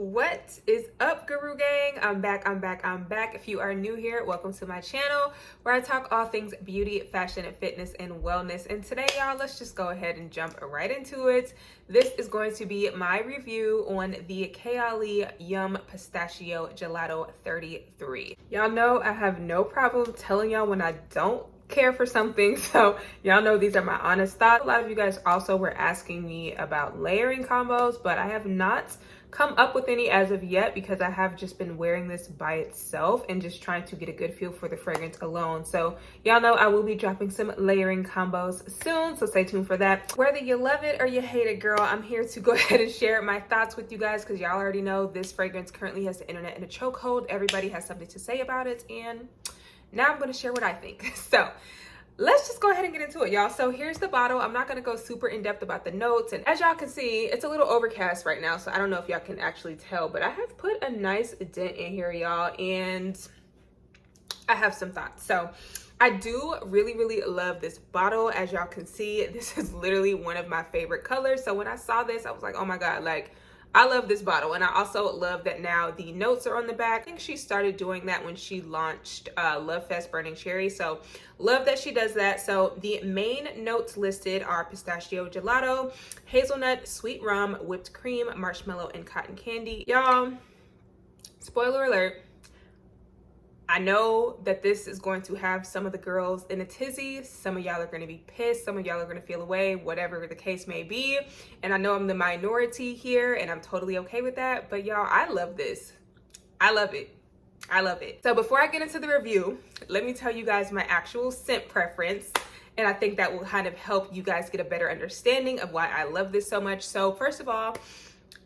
What is up, Guru Gang? I'm back. If you are new here, welcome to my channel where I talk all things beauty, fashion, and fitness and wellness. And today, y'all, let's just go ahead and jump right into it. This is going to be my review on the Kayali I Pistachio Gelato 33. Y'all know I have no problem telling y'all when I don't care for something, so y'all know these are my honest thoughts. A lot of you guys also were asking me about layering combos, but I have not come up with any as of yet because I have just been wearing this by itself and just trying to get a good feel for the fragrance alone. So y'all know I will be dropping some layering combos soon, so stay tuned for that. Whether you love it or you hate it, girl, I'm here to go ahead and share my thoughts with you guys because y'all already know this fragrance currently has the internet in a chokehold. Everybody has something to say about it, and now I'm going to share what I think. So let's just go ahead and get into it, y'all. So here's the bottle. I'm not going to go super in depth about the notes. And as y'all can see, it's a little overcast right now. So I don't know if y'all can actually tell, but I have put a nice dent in here, y'all. And I have some thoughts. So I do really love this bottle. As y'all can see, this is literally one of my favorite colors. So when I saw this, I was like, oh my God, like, I love this bottle. And I also love that now the notes are on the back. I think she started doing that when she launched Love Fest Burning Cherry. So love that she does that. So the main notes listed are pistachio gelato, hazelnut, sweet rum, whipped cream, marshmallow, and cotton candy. Y'all, spoiler alert, I know that this is going to have some of the girls in a tizzy. Some of y'all are going to be pissed. Some of y'all are going to feel away, whatever the case may be. And I know I'm the minority here and I'm totally okay with that. But y'all, I love this. I love it. I love it. So before I get into the review, let me tell you guys my actual scent preference. And I think that will kind of help you guys get a better understanding of why I love this so much. So first of all,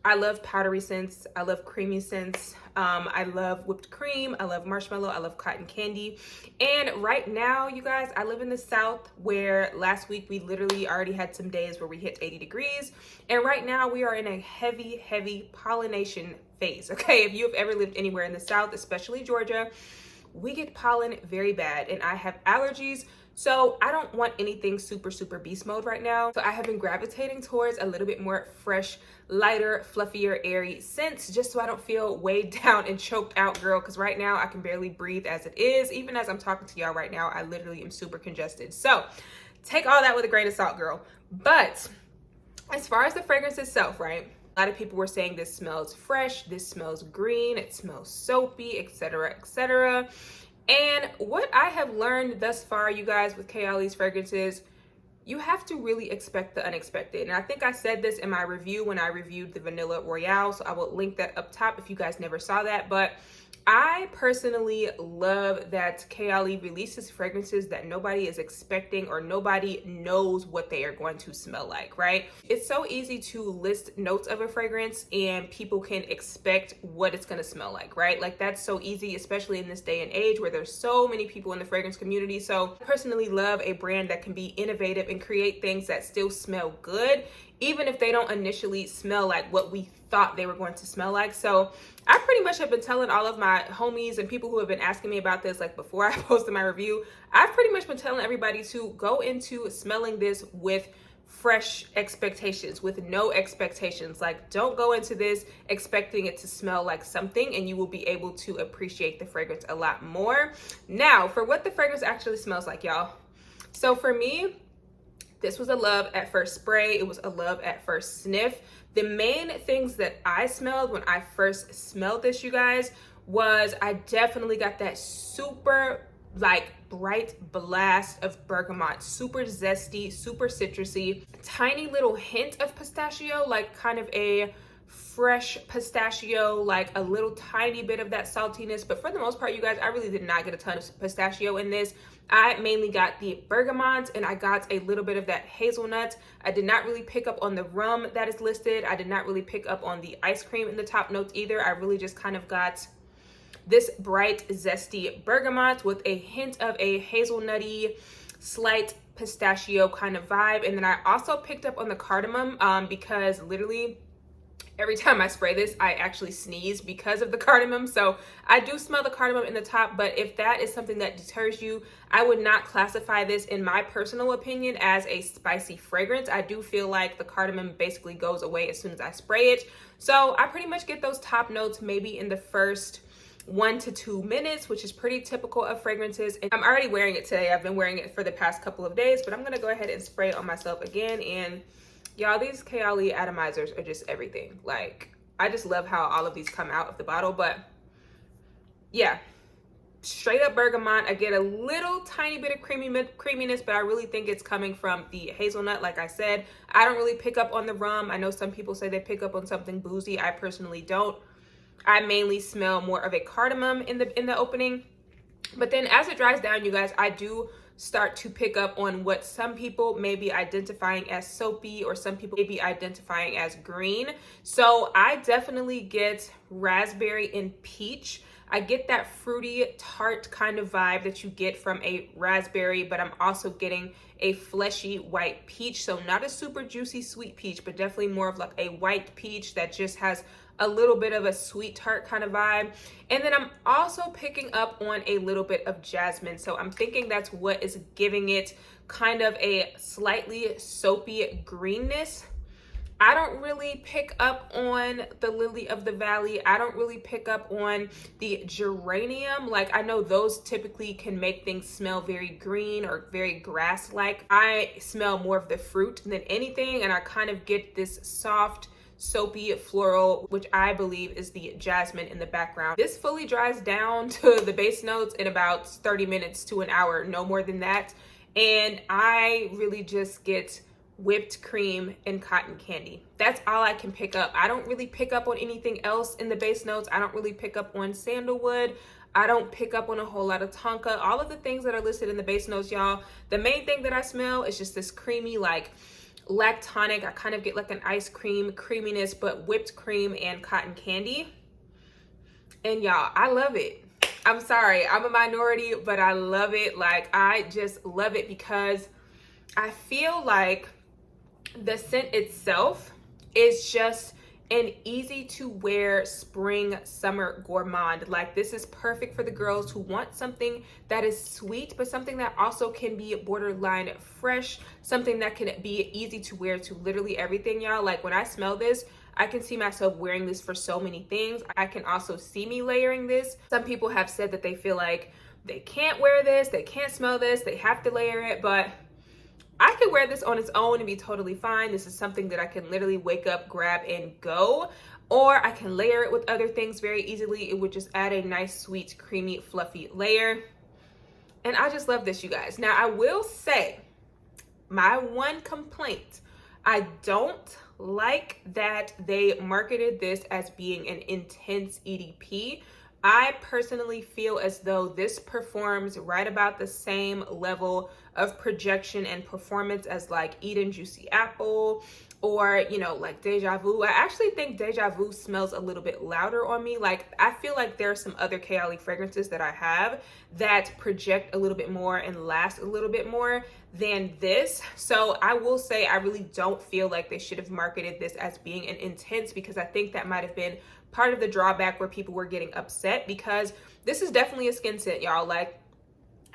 I love powdery scents. I love creamy scents. I love whipped cream. I love marshmallow. I love cotton candy. And right now, you guys, I live in the South where last week we literally already had some days where we hit 80 degrees. And right now we are in a heavy pollination phase. Okay, if you have ever lived anywhere in the South, especially Georgia, we get pollen very bad and I have allergies. So I don't want anything super beast mode right now. So I have been gravitating towards a little bit more fresh, lighter, fluffier, airy scents just so I don't feel weighed down and choked out, girl. Because right now I can barely breathe as it is. Even as I'm talking to y'all right now, I literally am super congested. So take all that with a grain of salt, girl. But as far as the fragrance itself, right? A lot of people were saying this smells fresh, this smells green, it smells soapy, etc., etc. And what I have learned thus far, you guys, with Kayali's fragrances, you have to really expect the unexpected. And I think I said this in my review when I reviewed the Vanilla Royale, so I will link that up top if you guys never saw that. But I personally love that Kayali releases fragrances that nobody is expecting or nobody knows what they are going to smell like, right? It's so easy to list notes of a fragrance and people can expect what it's going to smell like, right? Like that's so easy, especially in this day and age where there's so many people in the fragrance community. So I personally love a brand that can be innovative and create things that still smell good, even if they don't initially smell like what we thought they were going to smell like. So I pretty much have been telling all of my homies and people who have been asking me about this, like before I posted my review, I've pretty much been telling everybody to go into smelling this with fresh expectations, with no expectations. Like don't go into this expecting it to smell like something and you will be able to appreciate the fragrance a lot more. Now, for what the fragrance actually smells like, y'all. So for me, this was a love at first spray. It was a love at first sniff. The main things that I smelled when I first smelled this, you guys, was I definitely got that super like bright blast of bergamot, super zesty, super citrusy, tiny little hint of pistachio, like kind of a fresh pistachio, like a little tiny bit of that saltiness. But for the most part, you guys, I really did not get a ton of pistachio in this. I mainly got the bergamot and I got a little bit of that hazelnut. I did not really pick up on the rum that is listed. I did not really pick up on the ice cream in the top notes either. I really just kind of got this bright, zesty bergamot with a hint of a hazelnutty, slight pistachio kind of vibe. And then I also picked up on the cardamom because literally Every time I spray this, I actually sneeze because of the cardamom. So I do smell the cardamom in the top, but if that is something that deters you, I would not classify this, in my personal opinion, as a spicy fragrance. I do feel like the cardamom basically goes away as soon as I spray it. So I pretty much get those top notes maybe in the first 1 to 2 minutes, which is pretty typical of fragrances. And I'm already wearing it today. I've been wearing it for the past couple of days, but I'm gonna go ahead and spray it on myself again. And y'all, these Kayali atomizers are just everything. Like, I just love how all of these come out of the bottle. But yeah, straight up bergamot. I get a little tiny bit of creaminess, but I really think it's coming from the hazelnut. Like I said, I don't really pick up on the rum. I know some people say they pick up on something boozy. I personally don't. I mainly smell more of a cardamom in the opening. But then as it dries down, you guys, I do start to pick up on what some people may be identifying as soapy, or some people may be identifying as green. So I definitely get raspberry and peach. I get that fruity, tart kind of vibe that you get from a raspberry, but I'm also getting a fleshy white peach. So not a super juicy sweet peach, but definitely more of like a white peach that just has a little bit of a sweet tart kind of vibe. And then I'm also picking up on a little bit of jasmine. So I'm thinking that's what is giving it kind of a slightly soapy greenness. I don't really pick up on the lily of the valley. I don't really pick up on the geranium. Like, I know those typically can make things smell very green or very grass-like. I smell more of the fruit than anything, and I kind of get this soft, soapy floral, which I believe is the jasmine in the background. This fully dries down to the base notes in about 30 minutes to an hour, no more than that. And I really just get whipped cream and cotton candy. That's all I can pick up. I don't really pick up on anything else in the base notes. I don't really pick up on sandalwood. I don't pick up on a whole lot of tonka. All of the things that are listed in the base notes, y'all, the main thing that I smell is just this creamy, like, lactonic. I kind of get like an ice cream creaminess, but whipped cream and cotton candy. And y'all, I love it. I'm sorry, I'm a minority, but I love it. Like, I just love it because I feel like the scent itself is just an easy to wear spring summer gourmand. Like, this is perfect for the girls who want something that is sweet, but something that also can be borderline fresh, something that can be easy to wear to literally everything, y'all. Like, when I smell this, I can see myself wearing this for so many things. I can also see me layering this. Some people have said that they feel like they can't wear this, they can't smell this, they have to layer it, but I could wear this on its own and be totally fine. This is something that I can literally wake up, grab, and go. Or I can layer it with other things very easily. It would just add a nice, sweet, creamy, fluffy layer. And I just love this, you guys. Now, I will say, my one complaint, I don't like that they marketed this as being an intense EDP. I personally feel as though this performs right about the same level of projection and performance as like Eden Juicy Apple, or, you know, like Deja Vu. I actually think Deja Vu smells a little bit louder on me. Like, I feel like there are some other Kayali fragrances that I have that project a little bit more and last a little bit more than this. So I will say I really don't feel like they should have marketed this as being an intense, because I think that might have been part of the drawback where people were getting upset, because this is definitely a skin scent, y'all. Like,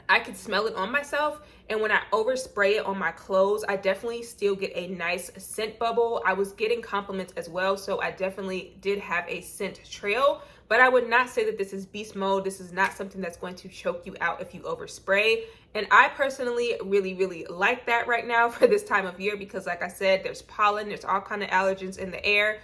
I could smell it on myself, and when I overspray it on my clothes, I definitely still get a nice scent bubble. I was getting compliments as well, so I definitely did have a scent trail, but I would not say that this is beast mode. This is not something that's going to choke you out if you overspray, and I personally really, really like that right now for this time of year, because like I said, there's pollen, there's all kind of allergens in the air.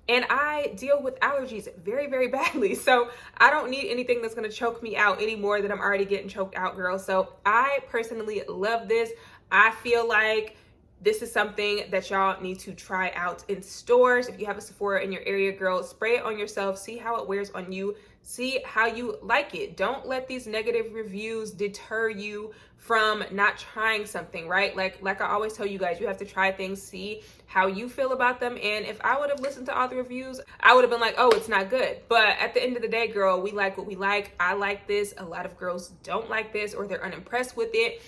And I deal with allergies very, very badly. So I don't need anything that's going to choke me out any more than I'm already getting choked out, girl. So I personally love this. I feel like this is something that y'all need to try out in stores. If you have a Sephora in your area, girl, spray it on yourself. See how it wears on you. See how you like it. Don't let these negative reviews deter you from not trying something, right? Like I always tell you guys, you have to try things, see how you feel about them. And if I would have listened to all the reviews, I would have been like, oh, it's not good. But at the end of the day, girl, we like what we like. I like this. A lot of girls don't like this, or they're unimpressed with it.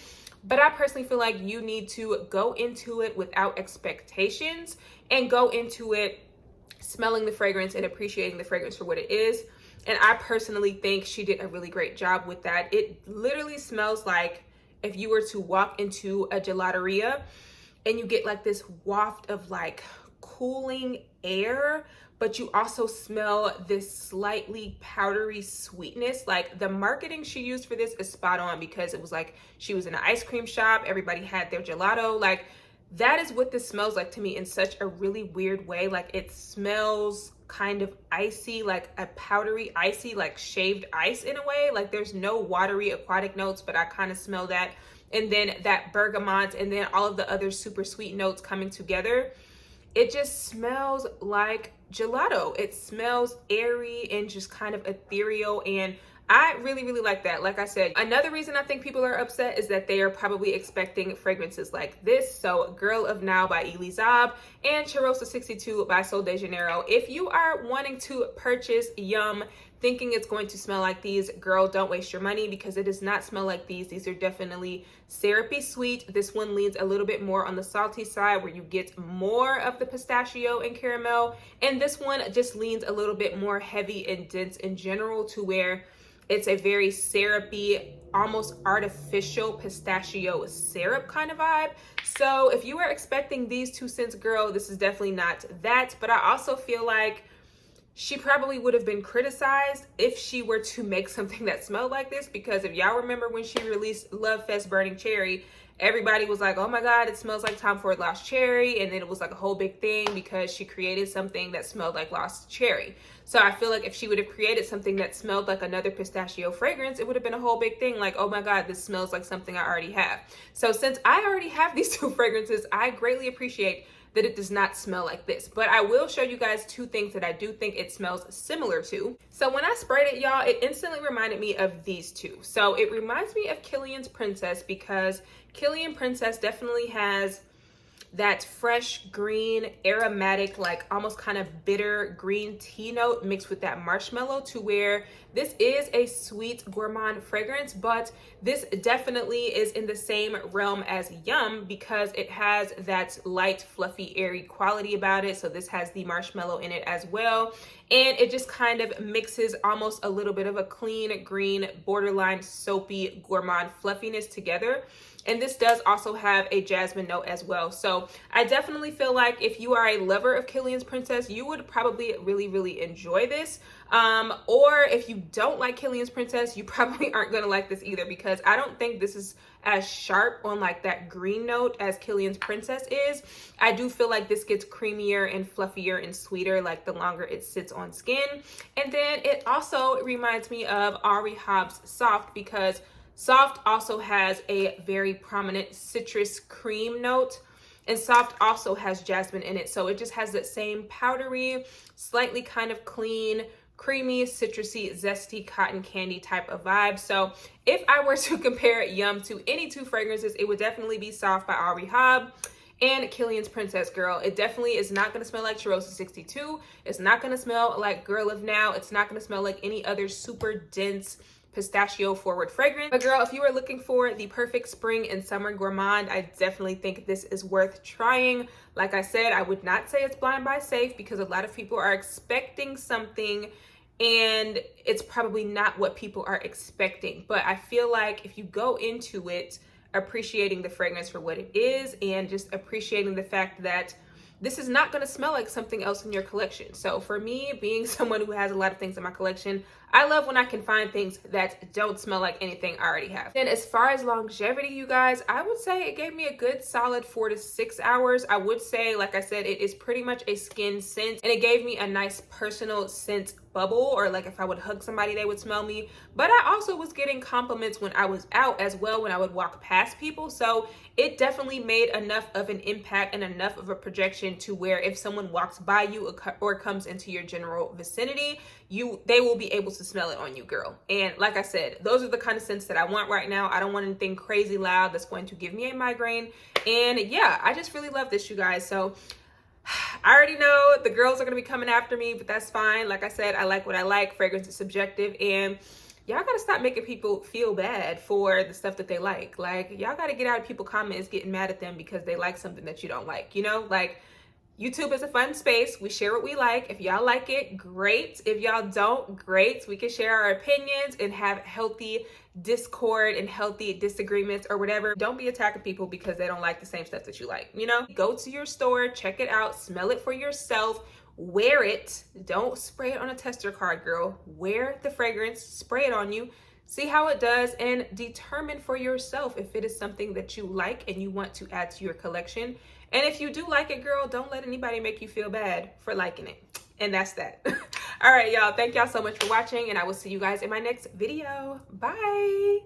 But I personally feel like you need to go into it without expectations and go into it smelling the fragrance and appreciating the fragrance for what it is. And I personally think she did a really great job with that. It literally smells like if you were to walk into a gelateria and you get like this waft of like cooling air, but you also smell this slightly powdery sweetness. Like the marketing she used for this is spot on, because it was like she was in an ice cream shop, everybody had their gelato. Like that is what this smells like to me in such a really weird way. Like it smells kind of icy, like a powdery icy, like shaved ice in a way. Like there's no watery aquatic notes, but I kind of smell that. And then that bergamot and then all of the other super sweet notes coming together. It just smells like gelato. It smells airy and just kind of ethereal, and I really, really like that. Like I said, another reason I think people are upset is that they are probably expecting fragrances like this. So Girl of Now by Elie Saab and Cheirosa 62 by Sol de Janeiro. If you are wanting to purchase Yum thinking it's going to smell like these, girl, don't waste your money, because it does not smell like these. These are definitely syrupy sweet. This one leans a little bit more on the salty side, where you get more of the pistachio and caramel. And this one just leans a little bit more heavy and dense in general, to where it's a very syrupy, almost artificial pistachio syrup kind of vibe. So if you are expecting these two scents, girl, this is definitely not that. But I also feel like she probably would have been criticized if she were to make something that smelled like this, because if y'all remember when she released Love Fest Burning Cherry, everybody was like, oh my God, it smells like Tom Ford Lost Cherry. And then it was like a whole big thing because she created something that smelled like Lost Cherry. So I feel like if she would have created something that smelled like another pistachio fragrance, it would have been a whole big thing. Like, oh my God, this smells like something I already have. So since I already have these two fragrances, I greatly appreciate that it does not smell like this. But I will show you guys two things that I do think it smells similar to. So when I sprayed it, y'all, it instantly reminded me of these two. So it reminds me of Kilian's Princess, because Kilian Princess definitely has that fresh green aromatic, like almost kind of bitter green tea note mixed with that marshmallow, to where this is a sweet gourmand fragrance, but this definitely is in the same realm as Yum, because it has that light, fluffy, airy quality about it. So this has the marshmallow in it as well. And it just kind of mixes almost a little bit of a clean green, borderline soapy gourmand fluffiness together. And this does also have a jasmine note as well. So I definitely feel like if you are a lover of Kilian's Princess, you would probably really, really enjoy this. Or if you don't like Kilian's Princess, you probably aren't going to like this either, because I don't think this is as sharp on like that green note as Kilian's Princess is. I do feel like this gets creamier and fluffier and sweeter like the longer it sits on skin. And then it also reminds me of Ari Hobbs Soft, because Soft also has a very prominent citrus cream note, and Soft also has jasmine in it. So it just has that same powdery, slightly kind of clean, creamy, citrusy, zesty cotton candy type of vibe. So if I were to compare Yum to any two fragrances, it would definitely be Soft by Ari Hobbs and Kilian's Princess, girl. It definitely is not going to smell like Cheirosa 62. It's not going to smell like Girl of Now. It's not going to smell like any other super dense pistachio forward fragrance. But girl, if you are looking for the perfect spring and summer gourmand, I definitely think this is worth trying. Like I said, I would not say it's blind buy safe, because a lot of people are expecting something and it's probably not what people are expecting. But I feel like if you go into it appreciating the fragrance for what it is, and just appreciating the fact that this is not going to smell like something else in your collection. So for me, being someone who has a lot of things in my collection, I love when I can find things that don't smell like anything I already have. And as far as longevity, you guys, I would say it gave me a good solid 4 to 6 hours. I would say, like I said, it is pretty much a skin scent, and it gave me a nice personal scent bubble, or like if I would hug somebody, they would smell me. But I also was getting compliments when I was out as well, when I would walk past people. So it definitely made enough of an impact and enough of a projection to where if someone walks by you or comes into your general vicinity, they will be able to smell it on you, girl. And like I said, those are the kind of scents that I want right now. I don't want anything crazy loud that's going to give me a migraine. And yeah, I just really love this, you guys. So I already know the girls are going to be coming after me, but that's fine. Like I said, I like what I like. Fragrance is subjective, and y'all got to stop making people feel bad for the stuff that they like. Like, y'all got to get out of people's comments getting mad at them because they like something that you don't like, you know? Like, YouTube is a fun space. We share what we like. If y'all like it, great. If y'all don't, great. We can share our opinions and have healthy discord and healthy disagreements or whatever. Don't be attacking people because they don't like the same stuff that you like, you know? Go to your store, check it out, smell it for yourself, wear it. Don't spray it on a tester card, girl. Wear the fragrance, spray it on you, see how it does, and determine for yourself if it is something that you like and you want to add to your collection. And if you do like it, girl, don't let anybody make you feel bad for liking it. And that's that. All right, y'all. Thank y'all so much for watching, and I will see you guys in my next video. Bye.